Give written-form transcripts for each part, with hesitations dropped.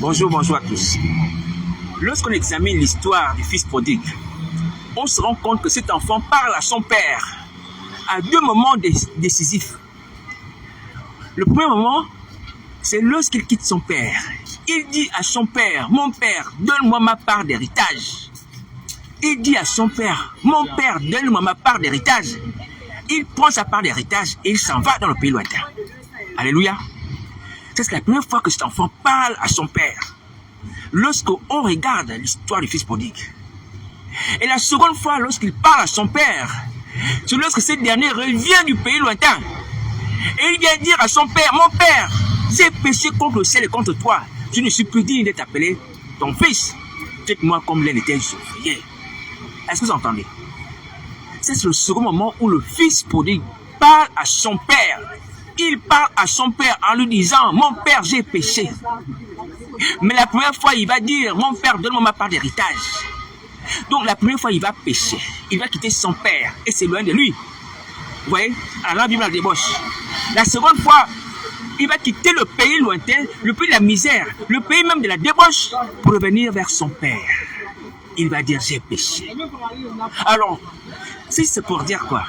Bonjour à tous. Lorsqu'on examine l'histoire du fils prodigue, on se rend compte que cet enfant parle à son père à deux moments décisifs. Le premier moment, c'est lorsqu'il quitte son père. Il dit à son père, mon père, donne-moi ma part d'héritage. Il dit à son père, mon père, donne-moi ma part d'héritage. Il prend sa part d'héritage et il s'en va dans le pays lointain. Alléluia. C'est la première fois que cet enfant parle à son père. Lorsqu'on regarde l'histoire du fils prodigue. Et la seconde fois, lorsqu'il parle à son père, c'est lorsque ce dernier revient du pays lointain. Et il vient dire à son père, mon père, j'ai péché contre le ciel et contre toi. Je ne suis plus digne d'être appelé ton fils. Traite-moi comme l'un était ouvrier. Est-ce que vous entendez? C'est le second moment où le fils prodigue parle à son père. Il parle à son père en lui disant, mon père, j'ai péché. Mais la première fois, il va dire, mon père, donne-moi ma part d'héritage. Donc la première fois, il va pécher. Il va quitter son père et s'éloigner de lui. Vous voyez? Alors la Bible la débauche. La seconde fois, il va quitter le pays lointain, le pays de la misère, le pays même de la débauche, pour revenir vers son père. Il va dire, j'ai péché. Alors, si c'est pour dire quoi?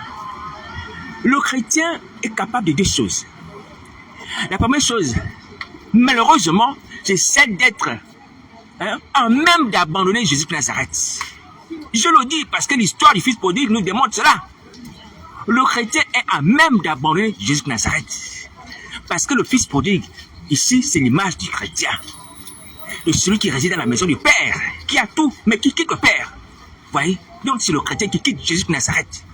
Le chrétien est capable de deux choses. La première chose, malheureusement, c'est celle d'être en même d'abandonner Jésus de Nazareth. Je le dis parce que l'histoire du fils prodigue nous démontre cela. Le chrétien est en même d'abandonner Jésus de Nazareth. Parce que le fils prodigue, ici, c'est l'image du chrétien. De celui qui réside dans la maison du Père, qui a tout, mais qui quitte le Père. Vous voyez? Donc c'est le chrétien qui quitte Jésus de Nazareth.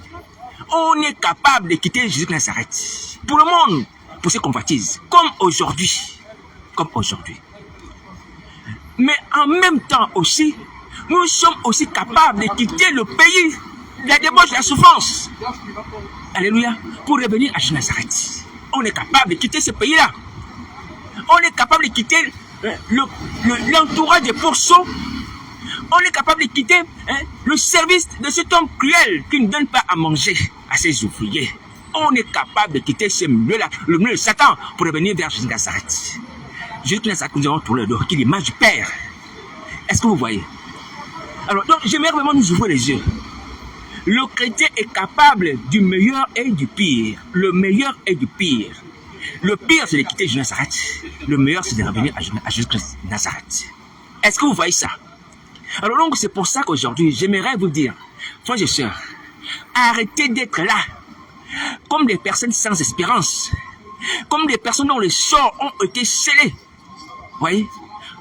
On est capable de quitter Jésus de Nazareth. Pour le monde, pour ses convoitises. Comme aujourd'hui. Comme aujourd'hui. Mais en même temps aussi, nous sommes aussi capables de quitter le pays de la débauche, de la souffrance. Alléluia. Pour revenir à Jésus de Nazareth. On est capable de quitter ce pays-là. On est capable de quitter l'entourage des pourceaux. On est capable de quitter le service de cet homme cruel qui ne donne pas à manger à ses ouvriers. On est capable de quitter ce milieu-là, le milieu de Satan, pour revenir vers Jésus de Nazareth. Jésus de Nazareth, nous avons tourné le dos, qui est l'image du Père. Est-ce que vous voyez? Alors, donc, j'aimerais vraiment nous ouvrir les yeux. Le chrétien est capable du meilleur et du pire. Le meilleur et du pire. Le pire, c'est de quitter Jésus de Nazareth. Le meilleur, c'est de revenir à Jésus de Nazareth. Est-ce que vous voyez ça? Alors donc, c'est pour ça qu'aujourd'hui, j'aimerais vous dire, frères et sœurs, arrêtez d'être là, comme des personnes sans espérance, comme des personnes dont les sorts ont été scellés. Vous voyez?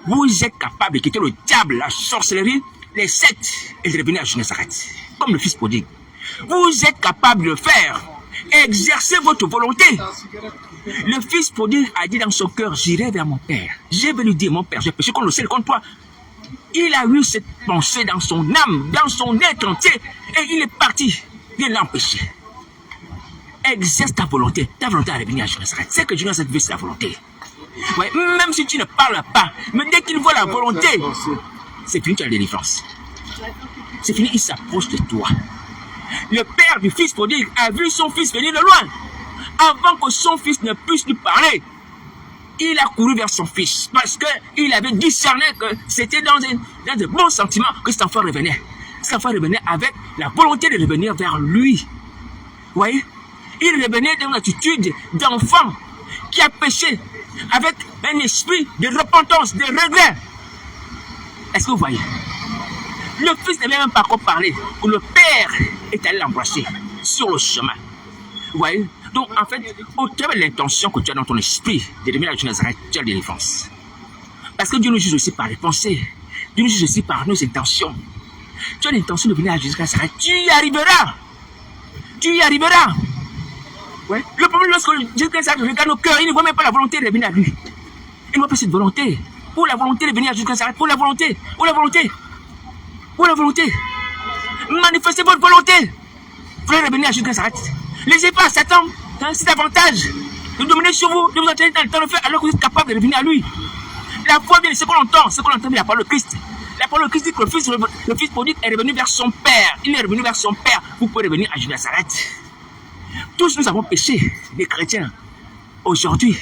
Vous êtes capable de quitter le diable, la sorcellerie, les sectes, et de revenir à Jésus de Nazareth, comme le fils prodigue. Vous êtes capable de le faire, exercez votre volonté. Le fils prodigue a dit dans son cœur, j'irai vers mon père. Je vais lui dire, mon père, j'ai péché contre le ciel, contre toi. Il a eu cette pensée dans son âme, dans son être entier, et il est parti. Il l'a empêché. Exerce ta volonté à revenir à Jésus de Nazareth. C'est que Jésus de Nazareth veut sa volonté. Ouais, même si tu ne parles pas, mais dès qu'il voit la volonté, c'est fini, tu as la délivrance. C'est fini, il s'approche de toi. Le père du fils prodigue a vu son fils venir de loin. Avant que son fils ne puisse lui parler, il a couru vers son fils parce qu'il avait discerné que c'était dans de bons sentiments que cet enfant revenait. Cet enfant revenait avec la volonté de revenir vers lui. Vous voyez? Il revenait dans une attitude d'enfant qui a péché avec un esprit de repentance, de regret. Est-ce que vous voyez? Le fils n'avait même pas encore parlé. Le père est allé l'embrasser sur le chemin. Vous voyez? Donc, en fait, au travers de l'intention que tu as dans ton esprit de devenir à Jésus de Nazareth, tu as la délivrance. Parce que Dieu nous juge aussi par les pensées. Dieu nous juge aussi par nos intentions. Tu as l'intention de venir à Jésus de Nazareth, tu y arriveras. Tu y arriveras. Ouais. Le problème, lorsque Jésus de Nazareth regarde nos cœurs, il ne voit même pas la volonté de venir à lui. Il ne voit pas cette volonté. Pour la volonté de venir à Jésus de Nazareth, pour la volonté, pour la volonté, pour la volonté. Manifestez votre volonté. Vous voulez revenir à Jésus de Nazareth. Laissez pas à Satan cet avantage de dominer sur vous, de vous entraîner dans le temps de faire alors que vous êtes capable de revenir à lui. La foi vient de ce qu'on entend, de la parole de Christ. La parole de Christ dit que le fils prodigue est revenu vers son père. Il est revenu vers son père. Vous pouvez revenir à Jésus de Nazareth. Tous nous avons péché, les chrétiens. Aujourd'hui,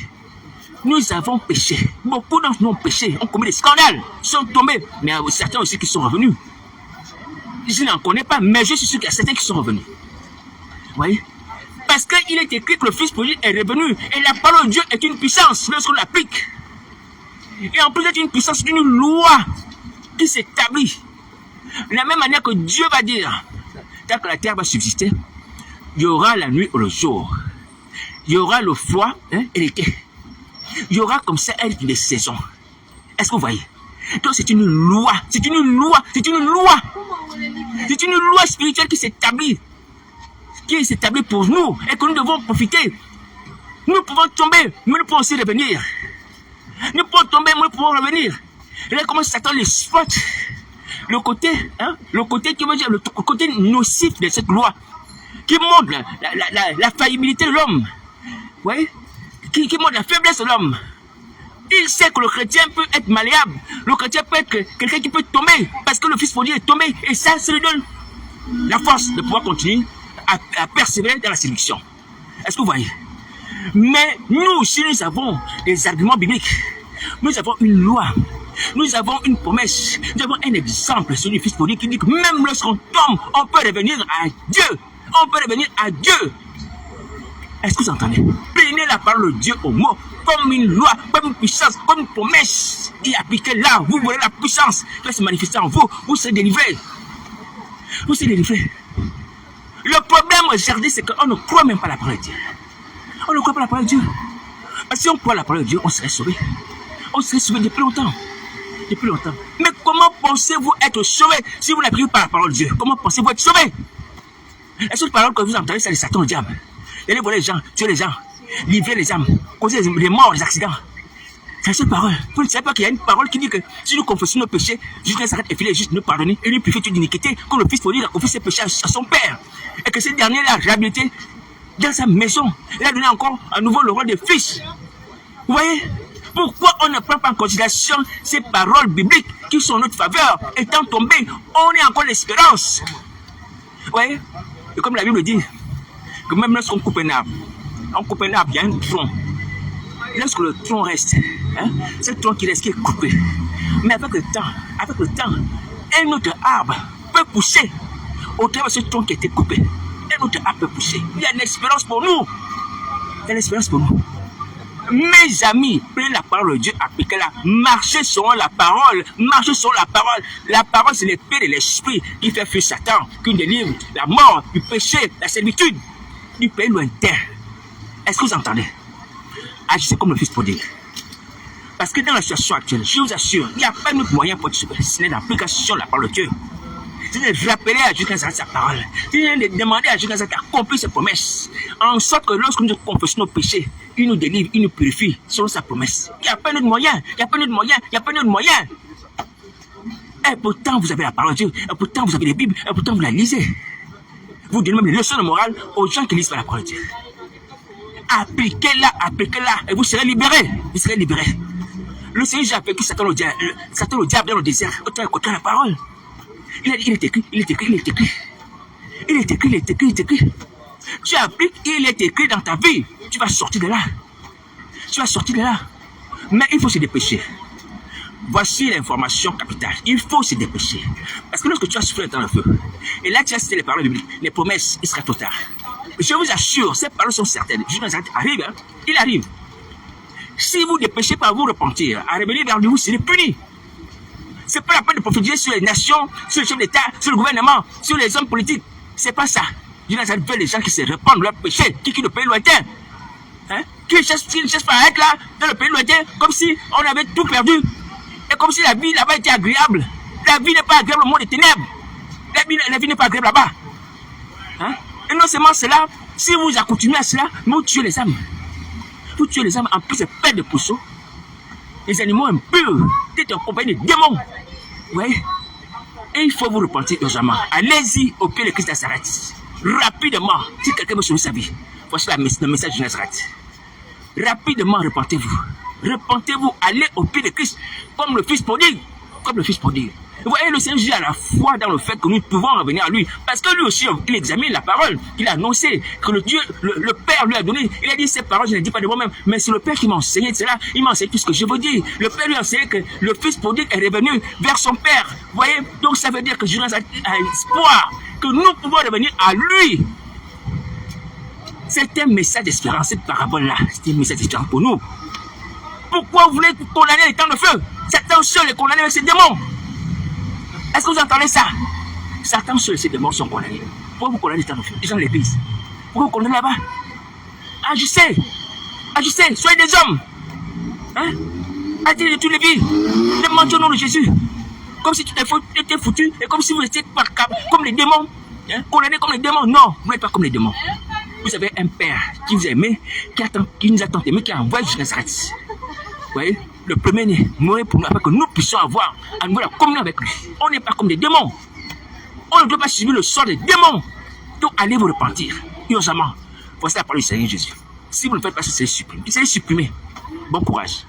Nous avons péché. Beaucoup d'entre nous ont péché, ont commis des scandales, sont tombés. Mais il y a certains aussi qui sont revenus. Je n'en connais pas, mais je suis sûr qu'il y a certains qui sont revenus. Vous voyez? Parce qu'il est écrit que le Fils prodigue est revenu. Et la parole de Dieu est une puissance lorsqu'on l'applique. Et en plus, c'est une puissance d'une loi qui s'établit. De la même manière que Dieu va dire, tant que la terre va subsister, il y aura la nuit ou le jour. Il y aura le froid et l'été. Il y aura comme ça des saisons. Est-ce que vous voyez? Donc c'est une loi. C'est une loi. C'est une loi. C'est une loi spirituelle qui s'établit. Qui s'établit pour nous et que nous devons profiter. Nous pouvons tomber, mais nous pouvons aussi revenir. Nous pouvons tomber, mais nous pouvons revenir. Et là, comment Satan l'exploite? Le côté qui veut dire le côté nocif de cette loi, qui montre la faillibilité de l'homme. Vous voyez? Qui montre la faiblesse de l'homme. Il sait que le chrétien peut être malléable. Le chrétien peut être quelqu'un qui peut tomber parce que le Fils prodigue est tombé. Et ça lui donne la force de pouvoir continuer à persévérer dans la séduction. Est-ce que vous voyez? Mais nous aussi, nous avons des arguments bibliques. Nous avons une loi. Nous avons une promesse. Nous avons un exemple, celui du Fils prodigue, qui dit que même lorsqu'on tombe, on peut revenir à Dieu. On peut revenir à Dieu. Est-ce que vous entendez? Prenez la parole de Dieu au mot, comme une loi, comme une puissance, comme une promesse. Et appliquez-la. Vous verrez la puissance qui va se manifester en vous. Vous serez délivrés. Vous serez délivrés. Le problème aujourd'hui, c'est qu'on ne croit même pas la parole de Dieu. On ne croit pas la parole de Dieu. Si on croit la parole de Dieu, on serait sauvé. On serait sauvé depuis longtemps. Depuis longtemps. Mais comment pensez-vous être sauvé si vous n'appuyez pas la parole de Dieu? Comment pensez-vous être sauvé? La seule parole que vous entendez, c'est le Satan, le diable. Allez voir les gens, tuer les gens, livrer les âmes, causer les morts, les accidents. C'est la seule parole. Vous ne savez pas qu'il y a une parole qui dit que si nous confessons nos péchés, Dieu s'arrête et filer juste nous pardonner et lui purifier toute iniquité, comme le Fils prodigue a confié ses péchés à son Père. Et que ce dernier l'a réhabilité dans sa maison. Il a donné encore à nouveau le rôle de fils. Vous voyez? Pourquoi on ne prend pas en considération ces paroles bibliques qui sont en notre faveur? Étant tombés, on est encore l'espérance. Vous voyez? Et comme la Bible dit, que même lorsqu'on coupe un arbre, il y a un tronc. Lorsque le tronc reste, c'est le tronc qui reste, qui est coupé. Mais avec le temps, un autre arbre peut pousser au travers de ce tronc qui a été coupé. Un autre arbre peut pousser. Il y a une espérance pour nous. Il y a une espérance pour nous. Mes amis, prenez la parole de Dieu, appliquez-la. Marchez selon la parole. Marchez selon la parole. La parole, c'est l'épée de l'esprit qui fait fuir Satan, qui nous délivre la mort, du péché, la servitude, du pays lointain. Est-ce que vous entendez? Agissez comme le Fils prodigue. Parce que dans la situation actuelle, je vous assure, il n'y a pas d'autre moyen pour être sauvé. Ce n'est l'application de la parole de Dieu. C'est de rappeler à Dieu quand ça sa parole. C'est de demander à Dieu quand ça accomplit ses promesses. En sorte que lorsque nous confessons nos péchés, il nous délivre, il nous purifie selon sa promesse. Il n'y a pas d'autre moyen. Il n'y a pas d'autre moyen. Il n'y a pas d'autre moyen. Et pourtant, vous avez la parole de Dieu. Et pourtant, vous avez les Bibles. Et pourtant, vous la lisez. Vous donnez même les leçons de morale aux gens qui lisent pas la parole de Dieu. Appliquez-la, appliquez-la. Et vous serez libérés. Vous serez libérés. Le Seigneur, j'ai appelé Satan le diable dans le désert. Autant écouter la parole. Il est écrit. Tu appliques, il est écrit dans ta vie. Tu vas sortir de là. Mais il faut se dépêcher. Voici l'information capitale. Il faut se dépêcher. Parce que lorsque tu as soufflé dans le feu, et là tu as cité les paroles bibliques, les promesses, il sera trop tard. Je vous assure, ces paroles sont certaines. Jésus arrive, il arrive. Si vous dépêchez pas à vous repentir, à revenir vers lui, vous serez puni. C'est pas la peine de prophétiser sur les nations, sur les chefs d'État, sur le gouvernement, sur les hommes politiques. C'est pas ça. Dieu veut les gens qui se répandent de leurs péchés, qui quittent le pays lointain. Qui ne cherchent pas à être là, dans le pays lointain, comme si on avait tout perdu. Et comme si la vie là-bas était agréable. La vie n'est pas agréable au monde des ténèbres. La vie n'est pas agréable là-bas. Et non seulement cela, si vous accoutumez à cela, vous tuez les âmes. Vous tuez les âmes, en plus c'est pète de pousseaux. Les animaux impurs, t'es en compagnie de démons. Oui. Et il faut vous repentir urgemment. Allez-y au pied de Christ Nazareth. Rapidement, si quelqu'un veut sauver sa vie. Voici le message de Nazareth. Rapidement, repentez-vous. Repentez-vous, allez au pied de Christ, comme le Fils prodigue. Comme le Fils prodigue. Vous voyez, le Seigneur Jésus a la foi dans le fait que nous pouvons revenir à lui. Parce que lui aussi, il examine la parole qu'il a annoncée, que le Père lui a donné. Il a dit, ces paroles, je ne les dis pas de moi-même, mais c'est le Père qui m'a enseigné de cela. Il m'a enseigné tout ce que je veux dire. Le Père lui a enseigné que le Fils prodigue est revenu vers son Père. Vous voyez, donc ça veut dire que Jonas a espoir que nous pouvons revenir à lui. C'est un message d'espérance, cette parabole-là. C'est un message d'espérance pour nous. Pourquoi vous voulez condamner les temps de feu? Satan seul est condamné avec ses démons. Est-ce que vous entendez ça? Satan seul et ses démons sont condamnés. Pourquoi vous condamnez les temps de feu? Les gens de l'église. Pourquoi vous condamnez là-bas? Agissez. Agissez. Soyez des hommes. Hein? Attirez de toutes les vies. Demandez au nom de Jésus. Comme si tout était foutu et comme si vous étiez comme les démons. Hein? Condamnés comme les démons. Non, vous n'êtes pas comme les démons. Vous avez un Père qui vous a aimé, qui nous a tant aimé, qui a envoyé jusqu'à Nazareth. Vous voyez, le premier-né mourait pour nous afin que nous puissions avoir à nouveau la communion avec lui. On n'est pas comme des démons. On ne doit pas subir le sort des démons. Donc allez vous repentir. Urgemment. Voici la parole du Seigneur Jésus. Si vous ne faites pas ça, c'est supprimé. Bon courage.